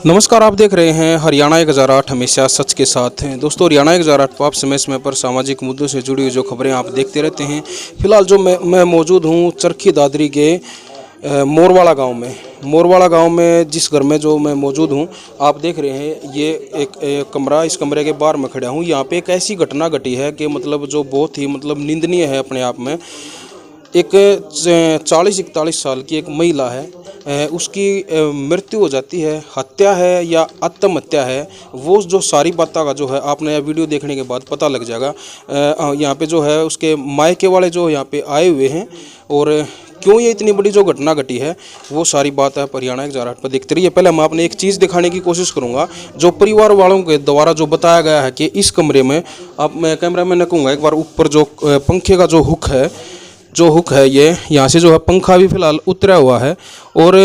नमस्कार, आप देख रहे हैं हरियाणा 1008 हमेशा सच के साथ हैं। दोस्तों, हरियाणा 1008 पर आप समय समय पर सामाजिक मुद्दों से जुड़ी हुई जो खबरें आप देखते रहते हैं। फिलहाल जो मैं मौजूद हूं चरखी दादरी के मोरवाड़ा गांव में। मोरवाड़ा गांव में जिस घर में जो मैं मौजूद हूं, आप देख रहे हैं ये एक कमरा, इस कमरे के बाहर मैं खड़ा हूं। यहाँ पे एक ऐसी घटना घटी है कि मतलब जो बहुत ही निंदनीय है अपने आप में। एक 40-41 साल की एक महिला है, उसकी मृत्यु हो जाती है। हत्या है या आत्महत्या है, वो जो सारी बातों का जो है आपने यह वीडियो देखने के बाद पता लग जाएगा। यहाँ पे जो है उसके मायके वाले जो यहाँ पे आए हुए हैं और क्यों ये इतनी बड़ी जो घटना घटी है वो सारी बात है हरियाणा 1008 पर देखते रहिए। पहले मैं आपने एक चीज़ दिखाने की कोशिश करूंगा जो परिवार वालों के द्वारा जो बताया गया है कि इस कमरे में, आप मैं कैमरा मैन कहूँगा एक बार, ऊपर जो पंखे का जो हुक है ये यहाँ से जो है पंखा भी फिलहाल उतरा हुआ है। और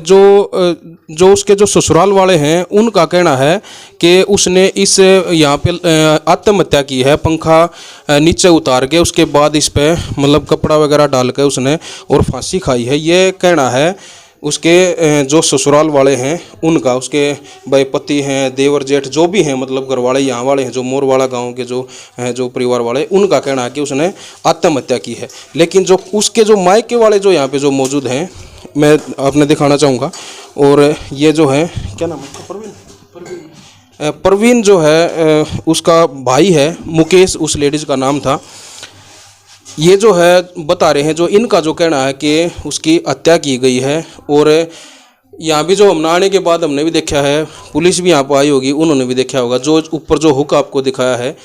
जो उसके जो ससुराल वाले हैं उनका कहना है कि उसने इस यहाँ पे आत्महत्या की है, पंखा नीचे उतार के उसके बाद इस पे कपड़ा वगैरह डाल के उसने और फांसी खाई है। ये कहना है उसके जो ससुराल वाले हैं उनका। उसके भाई पति हैं, देवर जेठ जो भी हैं, घर वाले यहाँ वाले हैं, जो मोरवाड़ा गांव के जो हैं जो परिवार वाले, उनका कहना है कि उसने आत्महत्या की है। लेकिन जो उसके जो मायके वाले जो यहाँ पे जो मौजूद हैं, मैं आपने दिखाना चाहूँगा। और ये जो है, क्या नाम है, परवीन जो है उसका भाई है, मुकेश उस लेडीज़ का नाम था। ये जो है बता रहे हैं, जो इनका जो कहना है कि उसकी हत्या की गई है। और यहाँ भी जो हम आने के बाद हमने भी देखा है, पुलिस भी यहाँ पर आई होगी, उन्होंने भी देखा होगा, जो ऊपर जो हुक आपको दिखाया है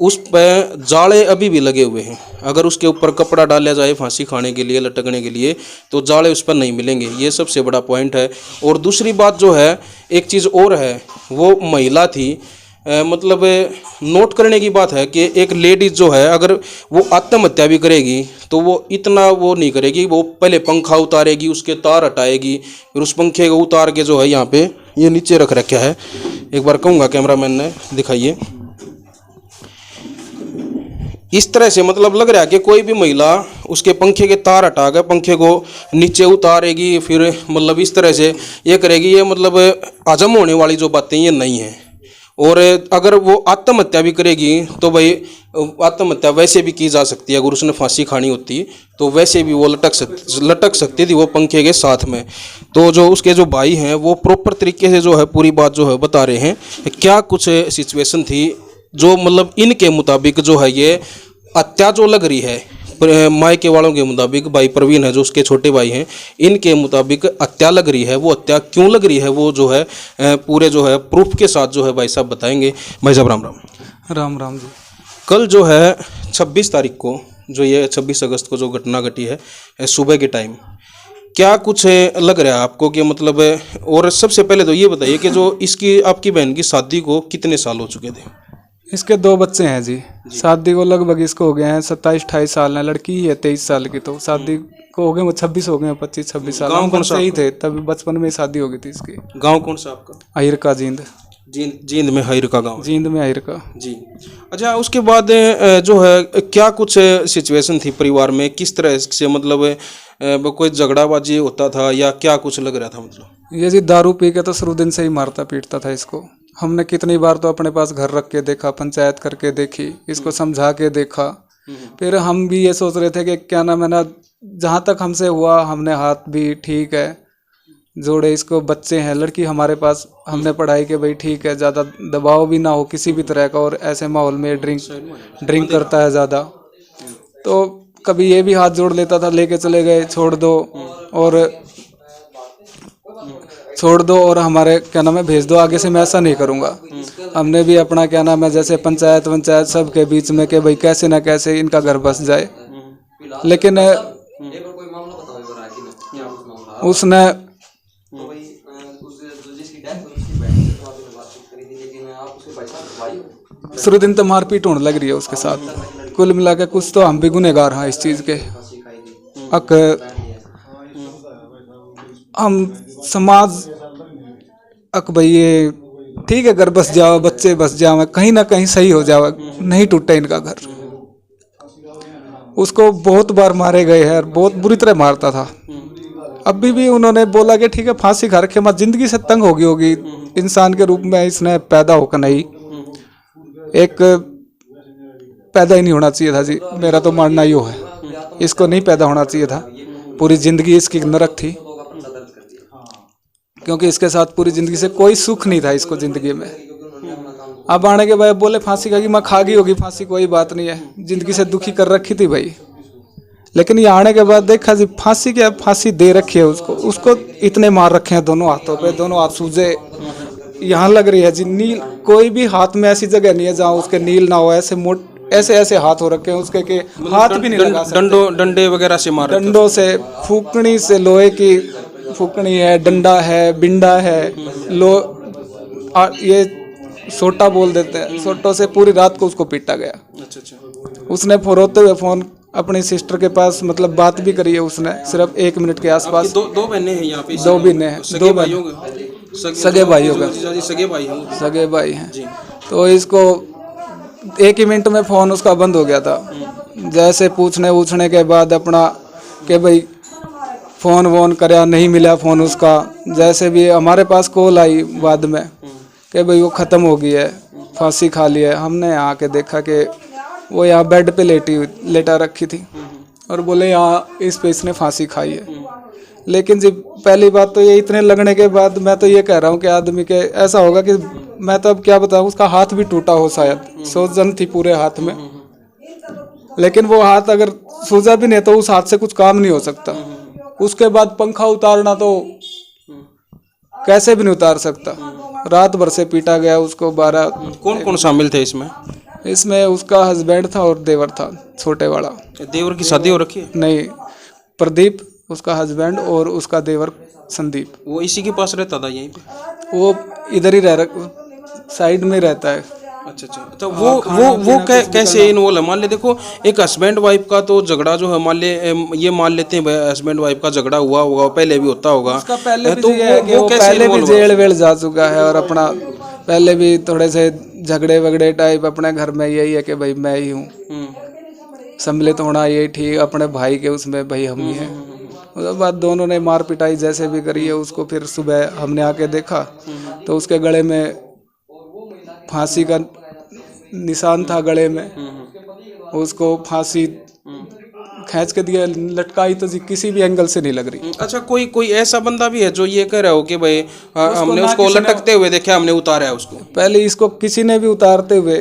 उस पर जाले अभी भी लगे हुए हैं। अगर उसके ऊपर कपड़ा डाला जाए फांसी खाने के लिए, लटकने के लिए, तो जाले उस पर नहीं मिलेंगे। ये सबसे बड़ा पॉइंट है। और दूसरी बात जो है, एक चीज़ और है, वो महिला थी। नोट करने की बात है कि एक लेडीज जो है अगर वो आत्महत्या भी करेगी तो वो इतना वो नहीं करेगी। वो पहले पंखा उतारेगी, उसके तार हटाएगी, फिर उस पंखे को उतार के जो है यहाँ पे ये नीचे रख रखा है। एक बार कहूँगा कैमरामैन ने दिखाइए। इस तरह से लग रहा है कि कोई भी महिला उसके पंखे के तार हटा कर पंखे को नीचे उतारेगी, फिर इस तरह से ये करेगी। ये हजम होने वाली जो बातें ये नहीं हैं। और अगर वो आत्महत्या भी करेगी तो भाई आत्महत्या वैसे भी की जा सकती है। अगर उसने फांसी खानी होती तो वैसे भी वो लटक सकती थी वो पंखे के साथ में। तो जो उसके जो भाई हैं वो प्रॉपर तरीके से जो है पूरी बात जो है बता रहे हैं क्या कुछ सिचुएशन थी। जो इनके मुताबिक जो है ये हत्या जो लग रही है, मायके वालों के मुताबिक, भाई प्रवीण है जो उसके छोटे भाई हैं, इनके मुताबिक हत्या लग रही है। वो हत्या क्यों लग रही है वो जो है पूरे जो है प्रूफ के साथ जो है भाई साहब बताएंगे। भाई साहब राम राम। राम राम जी। कल जो है 26 तारीख को, जो ये 26 अगस्त को जो घटना घटी है सुबह के टाइम, क्या कुछ लग रहा है आपको कि और सबसे पहले तो ये बताइए कि जो इसकी आपकी बहन की शादी को कितने साल हो चुके थे? इसके 2 बच्चे हैं जी। शादी को लगभग इसको हो गए हैं 27-28 साल है। लड़की है 23 साल की। तो शादी को हो गए वो 26 हो गए, 25-26 साल। गाँव कौन सा ही थे तभी, बचपन में शादी हो गई थी इसकी। गाँव कौन सा आपका? अहिर का जींद। जींद में अहिर का गाँव? जींद में अहिर का जी। अच्छा, उसके बाद जो है क्या कुछ सिचुएशन थी परिवार में? किस तरह से कोई झगड़ाबाजी होता था या क्या कुछ लग रहा था? ये जी दारू पी के तो शुरू दिन से ही मारता पीटता था इसको। हमने कितनी बार तो अपने पास घर रख के देखा, पंचायत करके देखी, इसको समझा के देखा। फिर हम भी ये सोच रहे थे कि क्या नाम है ना, जहाँ तक हमसे हुआ हमने हाथ भी ठीक है जोड़े। इसको बच्चे हैं, लड़की हमारे पास, हमने पढ़ाई के भाई ठीक है, ज़्यादा दबाव भी ना हो किसी भी तरह का। और ऐसे माहौल में ड्रिंक करता है ज़्यादा, तो कभी ये भी हाथ जोड़ लेता था, लेके चले गए, छोड़ दो और हमारे क्या नाम है भेज दो, आगे से मैं ऐसा नहीं करूँगा। हमने भी अपना क्या नाम है जैसे पंचायत सब के बीच में कि भाई कैसे ना कैसे इनका घर बस जाए। लेकिन उसने शुरू दिन तो मारपीट होने लग रही है उसके साथ। कुल मिला के कुछ तो हम भी गुनहगार हैं इस चीज़ के। हम समाज भाई ये ठीक है, घर बस जाओ, बच्चे बस जाओ, कहीं ना कहीं सही हो जाओ, नहीं टूटे इनका घर। उसको बहुत बार मारे गए हैं, बहुत बुरी तरह मारता था। अभी भी उन्होंने बोला कि ठीक है फांसी खा रखे, मैं जिंदगी से तंग होगी इंसान के रूप में इसने पैदा होकर नहीं, एक पैदा ही नहीं होना चाहिए था जी। मेरा तो मानना ही है, इसको नहीं पैदा होना चाहिए था। पूरी जिंदगी इसकी नरक थी, क्योंकि इसके साथ पूरी जिंदगी से कोई सुख नहीं था इसको जिंदगी में। अब आने के बाद बोले फांसी खागी, मैं खा गई होगी फांसी, कोई बात नहीं है, जिंदगी से दुखी कर रखी थी भाई। लेकिन ये आने के बाद देखा जी फांसी क्या, फांसी दे रखी है उसको, उसको इतने मार रखे हैं दोनों हाथों पे, दोनों हाथ सूजे यहाँ लग रही है जी नील। कोई भी हाथ में ऐसी जगह नहीं है जहाँ उसके नील ना हो। ऐसे ऐसे हाथ हो रखे हैं उसके के हाथ भी नहीं लगा सकते। डंडे वगैरह से मार, डंडों से, फूकनी से, लोहे की फूकनी है, डंडा है, बिंडा है, ये सोटा बोल देते हैं, सोटों से पूरी रात को उसको पीटा गया। अच्छा। उसने रोते हुए फोन अपनी सिस्टर के पास मतलब बात भी करी है उसने, सिर्फ 1 मिनट के आसपास। दो बहनें हैं यहाँ पे? 2 बहनें हैं, 2 भाई हो गए, सगे भाई हैं। तो इसको 1 ही मिनट में फोन उसका बंद हो गया था। जैसे पूछने के बाद अपना कि भाई फोन वोन करया, नहीं मिला फोन उसका। जैसे भी हमारे पास कॉल आई बाद में कि भाई वो ख़त्म हो गई है, फांसी खा ली है। हमने यहाँ के देखा कि वो यहाँ बेड पे लेटा रखी थी और बोले यहाँ इस पे इसने फांसी खाई है। लेकिन जी पहली बात तो ये इतने लगने के बाद मैं तो ये कह रहा हूँ कि आदमी के ऐसा होगा कि मैं तो अब क्या बताऊँ, उसका हाथ भी टूटा हो शायद, सूजन थी पूरे हाथ में। लेकिन वो हाथ अगर सूजा भी नहीं तो उस हाथ से कुछ काम नहीं हो सकता। उसके बाद पंखा उतारना तो कैसे भी नहीं उतार सकता। रात भर से पीटा गया उसको। 12 कौन शामिल थे इसमें? इसमें उसका हस्बैंड था और देवर था, छोटे वाला। देवर की शादी हो रखी है? नहीं, प्रदीप उसका हस्बैंड और उसका देवर संदीप। वो इसी के पास रहता था यहीं पे? वो इधर ही साइड में रहता है। अच्छा। वो कैसे इन्वॉल्व है? मान ले देखो, एक हस्बैंड वाइफ का तो झगड़ा जो है, मान लेते हैं हस्बैंड वाइफ का झगड़ा हुआ होगा, पहले भी होता होगा। उसका पहले भी तो वो पहले भी जेल वेल जा चुका है और अपना पहले भी थोड़े से झगड़े वगड़े टाइप अपने घर में यही है कि भाई मैं ही हूँ, सम्मिलित होना यही ठीक, अपने भाई के उसमें भाई हम ही हैं। उसके बाद दोनों ने मार पिटाई जैसे भी करी है उसको। फिर सुबह हमने आके देखा तो उसके गले में फांसी का निशान था, गले में। उसको फांसी खींच के दिया, लटकाई तो जी किसी भी एंगल से नहीं लग रही। अच्छा, कोई ऐसा बंदा भी है जो ये कह रहा हो कि भाई हमने उसको लटकते हुए देखा, हमने उतारा है उसको? पहले इसको किसी ने भी उतारते हुए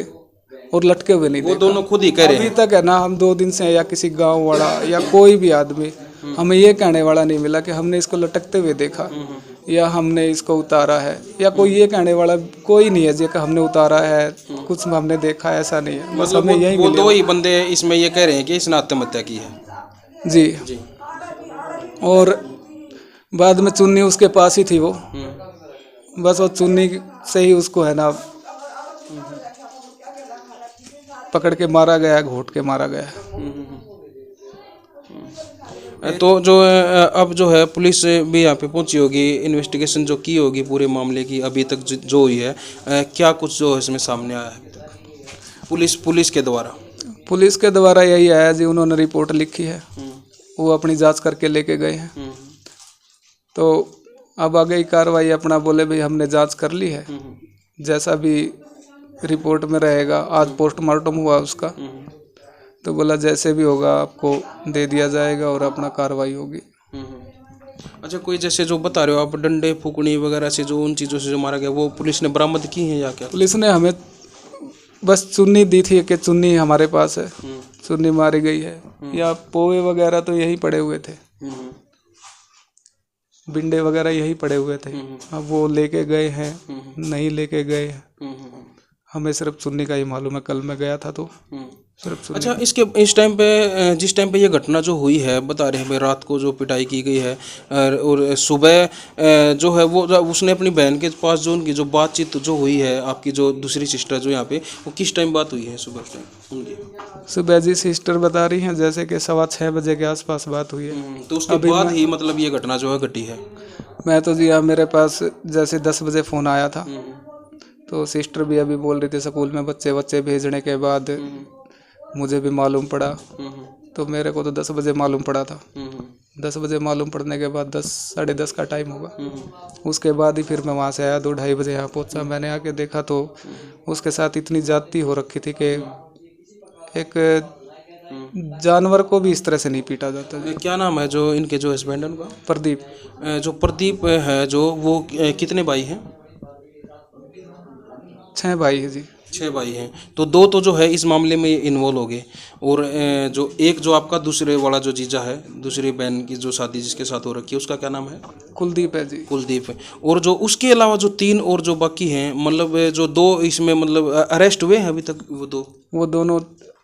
और लटके हुए नहीं देखा। वो दोनों खुद ही कह रहे हैं अभी तक है ना। हम 2 दिन से या किसी गांव वाला या कोई भी आदमी हमें ये कहने वाला नहीं मिला कि हमने इसको लटकते हुए देखा या हमने इसको उतारा है, या कोई ये कहने वाला कोई नहीं है जी कि हमने उतारा है, कुछ हमने देखा, ऐसा नहीं है। बस हमें यही वो 2 ही बंदे इसमें ये कह रहे हैं कि इसने आत्महत्या की है। जी। और बाद में चुन्नी उसके पास ही थी वो, बस वो चुन्नी से ही उसको है ना पकड़ के मारा गया, घोट के मारा गया। तो जो अब जो है पुलिस भी यहाँ पे पहुंची होगी, इन्वेस्टिगेशन जो की होगी पूरे मामले की अभी तक जो हुई है, क्या कुछ जो इसमें सामने आया है पुलिस के द्वारा? पुलिस के द्वारा यही आया जी, उन्होंने रिपोर्ट लिखी है, वो अपनी जांच करके लेके गए हैं। तो अब आगे की कार्रवाई अपना बोले भाई हमने जांच कर ली है, जैसा भी रिपोर्ट में रहेगा। आज पोस्टमार्टम हुआ उसका, तो बोला जैसे भी होगा आपको दे दिया जाएगा और अपना कार्रवाई होगी। अच्छा, कोई जैसे जो बता रहे हो आप डंडे फूकनी वगैरह से जो उन चीज़ों से जो मारा गया, वो पुलिस ने बरामद की है या क्या? पुलिस ने हमें बस चुन्नी दी थी कि चुन्नी हमारे पास है, चुन्नी मारी गई है, या पोवे वगैरह तो यही पड़े हुए थे, बिंडे वगैरह यही पड़े हुए थे। अब वो लेके गए हैं नहीं लेके गए हैं, हमें सिर्फ चुन्नी का ही मालूम है। कल मैं गया था तो सिर्फ चुन्नी। अच्छा, जिस टाइम पे ये घटना जो हुई है, बता रहे हैं भाई रात को जो पिटाई की गई है और सुबह जो है वो उसने अपनी बहन के पास जो उनकी जो बातचीत जो हुई है, आपकी जो दूसरी सिस्टर जो यहाँ पे, वो किस टाइम बात हुई है सुबह टाइम उनकी? सुबह जी सिस्टर बता रही हैं जैसे कि 6:15 बजे के आसपास बात हुई है। तो उसके बाद ही मतलब ये घटना जो है घटी है? मैं तो जी मेरे पास जैसे 10 बजे फ़ोन आया था, तो सिस्टर भी अभी बोल रही थी स्कूल में बच्चे भेजने के बाद मुझे भी मालूम पड़ा, तो मेरे को तो 10 बजे मालूम पड़ा था 10 बजे मालूम पड़ने के बाद 10 साढ़े 10 का टाइम होगा। उसके बाद ही फिर मैं वहाँ से आया, 2 ढाई बजे यहाँ पहुँचा। मैंने आके देखा तो उसके साथ इतनी ज्यादती हो रखी थी कि एक जानवर को भी इस तरह से नहीं पीटा जाता जी। क्या नाम है जो इनके जो हस्बैंड है उनका? प्रदीप। जो प्रदीप है जो वो कितने भाई हैं? 6 भाई है जी। 6 भाई हैं। तो 2 तो जो है इस मामले में इन्वॉल्व हो गए, और जो एक जो आपका दूसरे वाला जो जीजा है, दूसरी बहन की जो शादी जिसके साथ हो रखी है, उसका क्या नाम है? कुलदीप है जी। कुलदीप है। और जो उसके अलावा जो 3 और जो बाकी हैं, मतलब जो 2 इसमें मतलब अरेस्ट हुए हैं अभी तक वो दोनों,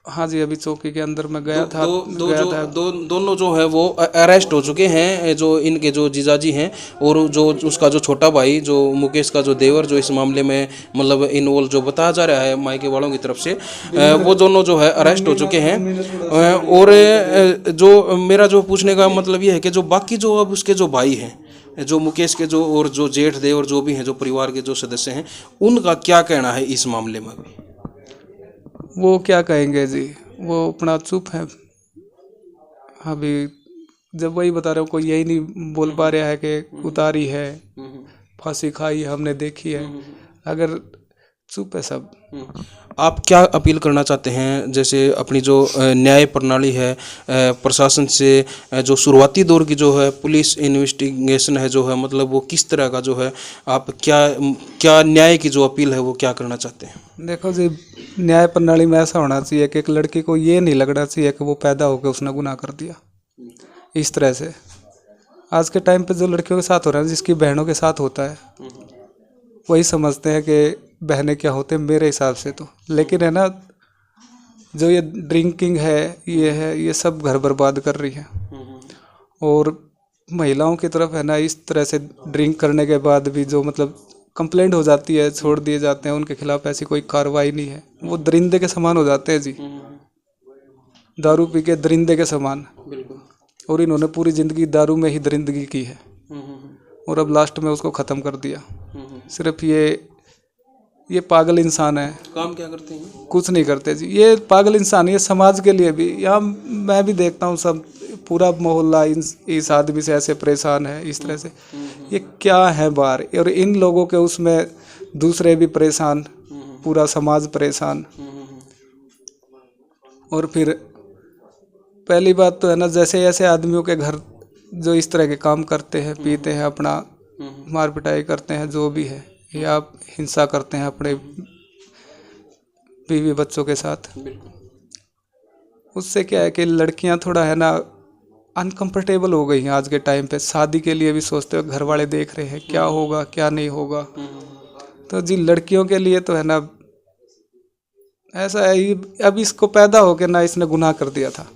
हाँ जी, अभी चौकी के अंदर मैं गया था। दोनों जो है वो अरेस्ट हो चुके हैं, जो इनके जो जीजाजी हैं, और जो उसका जो छोटा भाई जो मुकेश का जो देवर जो इस मामले में मतलब इन्वॉल्व जो बताया जा रहा है मायके वालों की तरफ से, वो दोनों जो है अरेस्ट हो चुके हैं। और जो मेरा जो पूछने का मतलब ये है कि जो बाकी जो अब उसके जो भाई हैं, जो मुकेश के जो और जो जेठ देवर जो भी हैं, जो परिवार के जो सदस्य हैं, उनका क्या कहना है इस मामले में? अभी वो क्या कहेंगे जी, वो अपना चुप है अभी। जब वही बता रहे हो, कोई यही नहीं बोल पा रहा है कि उतारी है, फांसी खाई हमने देखी है, अगर चुप है सब। आप क्या अपील करना चाहते हैं, जैसे अपनी जो न्याय प्रणाली है, प्रशासन से जो शुरुआती दौर की जो है पुलिस इन्वेस्टिगेशन है जो है, मतलब वो किस तरह का जो है, आप क्या न्याय की जो अपील है वो क्या करना चाहते हैं? देखो जी, न्याय प्रणाली में ऐसा होना चाहिए कि एक लड़की को ये नहीं लगना चाहिए कि वो पैदा होकर उसने गुनाह कर दिया इस तरह से। आज के टाइम पे जो लड़कियों के साथ हो रहा है, जिसकी बहनों के साथ होता है, वही समझते हैं कि बहनें क्या होते हैं मेरे हिसाब से तो। लेकिन है ना, जो ये ड्रिंकिंग है, ये सब घर बर्बाद कर रही है। और महिलाओं की तरफ है ना, इस तरह से ड्रिंक करने के बाद भी जो मतलब कंप्लेंट हो जाती है, छोड़ दिए जाते हैं, उनके खिलाफ ऐसी कोई कार्रवाई नहीं है। वो दरिंदे के समान हो जाते हैं जी, दारू पी के दरिंदे के समान। और इन्होंने पूरी ज़िंदगी दारू में ही दरिंदगी की है, और अब लास्ट में उसको ख़त्म कर दिया। सिर्फ ये पागल इंसान है। काम क्या करते हैं? कुछ नहीं करते जी, ये पागल इंसान है। ये समाज के लिए भी, यहाँ मैं भी देखता हूँ, सब पूरा मोहल्ला इस आदमी से ऐसे परेशान है इस तरह से। ये क्या है बाहर, और इन लोगों के उसमें दूसरे भी परेशान, पूरा समाज परेशान। और फिर पहली बात तो है ना, जैसे ऐसे आदमियों के घर जो इस तरह के काम करते हैं, पीते हैं, अपना मार पिटाई करते हैं, जो भी है, या हिंसा करते हैं अपने बीवी बच्चों के साथ, उससे क्या है कि लड़कियां थोड़ा है ना अनकंफर्टेबल हो गई हैं आज के टाइम पे। शादी के लिए भी सोचते हो, घर वाले देख रहे हैं क्या होगा क्या नहीं होगा। तो जी लड़कियों के लिए तो है ना ऐसा है, अब इसको पैदा होके ना इसने गुनाह कर दिया था,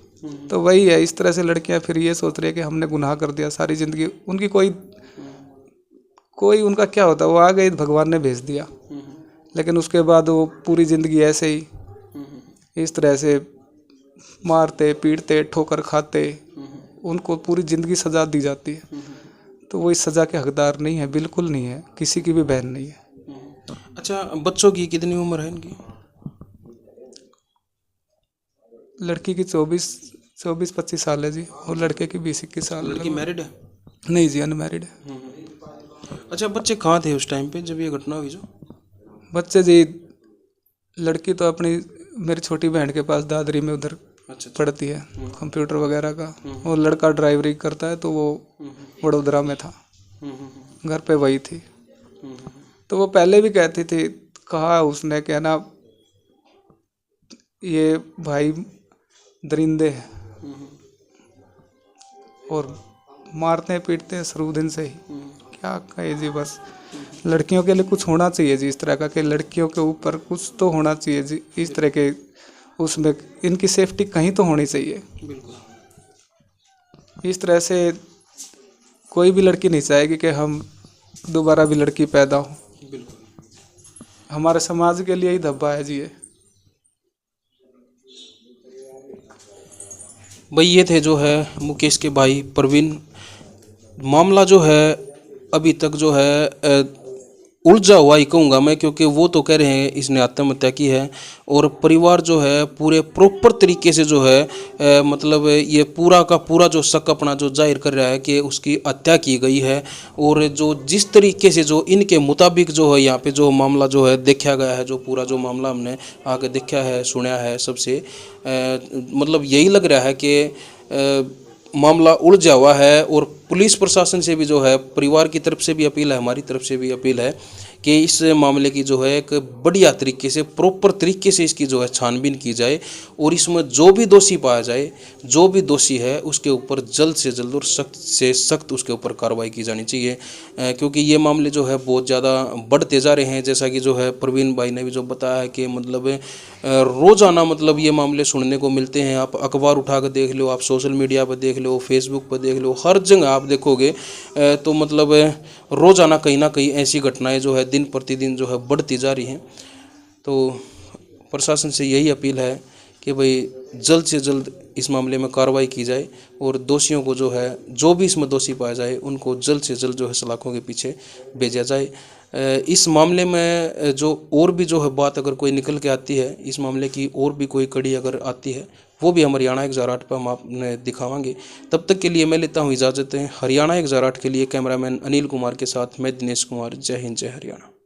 तो वही है। इस तरह से लड़कियां फिर ये सोच रही है कि हमने गुनाह कर दिया, सारी ज़िंदगी उनकी कोई उनका क्या होता है, वो आ गई भगवान ने भेज दिया, लेकिन उसके बाद वो पूरी ज़िंदगी ऐसे ही इस तरह से मारते पीटते ठोकर खाते, उनको पूरी ज़िंदगी सज़ा दी जाती है। तो वो इस सज़ा के हकदार नहीं है, बिल्कुल नहीं है, किसी की भी बहन नहीं है। अच्छा, बच्चों की कितनी उम्र है इनकी? लड़की की 24-25 साल है जी, और लड़के की 20-21 साल। लड़की मैरिड है? नहीं जी, अनमैरिड है। अच्छा, बच्चे कहाँ थे उस टाइम पे जब ये घटना हुई? जो बच्चे जी, लड़की तो अपनी मेरी छोटी बहन के पास दादरी में उधर पढ़ती है, कंप्यूटर वगैरह का, और लड़का ड्राइवरी करता है, तो वो वडोदरा में था, घर पे वही थी। तो वो पहले भी कहती थी, कहा उसने कि ना ये भाई दरिंदे हैं और मारते हैं पीटते हैं शुरू दिन से ही। क्या कहे जी, बस लड़कियों के लिए कुछ होना चाहिए जी इस तरह का, कि लड़कियों के ऊपर कुछ तो होना चाहिए जी इस तरह के, उसमें इनकी सेफ्टी कहीं तो होनी चाहिए। इस तरह से कोई भी लड़की नहीं चाहेगी कि हम दोबारा भी लड़की पैदा हो। हमारे समाज के लिए ही धब्बा है जी ये। भाई ये थे जो है मुकेश के भाई प्रवीण। मामला जो है अभी तक जो है उलझा हुआ ही कहूँगा मैं, क्योंकि वो तो कह रहे हैं इसने आत्महत्या की है और परिवार जो है पूरे प्रॉपर तरीके से जो है मतलब ये पूरा का पूरा जो शक अपना जो जाहिर कर रहा है कि उसकी हत्या की गई है। और जो जिस तरीके से जो इनके मुताबिक जो है यहाँ पे जो मामला जो है देखा गया है, जो पूरा जो मामला हमने आगे देखा है सुना है सबसे, मतलब यही लग रहा है कि मामला उलझा हुआ है। और पुलिस प्रशासन से भी जो है, परिवार की तरफ से भी अपील है, हमारी तरफ से भी अपील है कि इस मामले की जो है एक बढ़िया तरीके से प्रॉपर तरीके से इसकी जो है छानबीन की जाए और इसमें जो भी दोषी पाया जाए, जो भी दोषी है उसके ऊपर जल्द से जल्द और सख्त से सख्त उसके ऊपर कार्रवाई की जानी चाहिए, क्योंकि ये मामले जो है बहुत ज़्यादा बढ़ते जा रहे हैं। जैसा कि जो है प्रवीण भाई ने भी जो बताया है कि मतलब रोज़ाना मतलब ये मामले सुनने को मिलते हैं। आप अखबार उठा कर देख लो, आप सोशल मीडिया पर देख लो, फेसबुक पर देख लो, हर जगह आप देखोगे तो मतलब रोज़ाना कहीं ना कहीं ऐसी घटनाएं जो है दिन प्रतिदिन जो है बढ़ती जा रही हैं। तो प्रशासन से यही अपील है कि भाई जल्द से जल्द इस मामले में कार्रवाई की जाए और दोषियों को जो है, जो भी इसमें दोषी पाया जाए उनको जल्द से जल्द जो है सलाखों के पीछे भेजा जाए। इस मामले में जो और भी जो है बात अगर कोई निकल के आती है, इस मामले की और भी कोई कड़ी अगर आती है, वो भी हम हरियाणा 1008 पर हम आपने दिखावांगे। तब तक के लिए मैं लेता हूँ इजाज़त। हरियाणा 1008 के लिए कैमरामैन अनिल कुमार के साथ मैं दिनेश कुमार। जय हिंद, जय हरियाणा।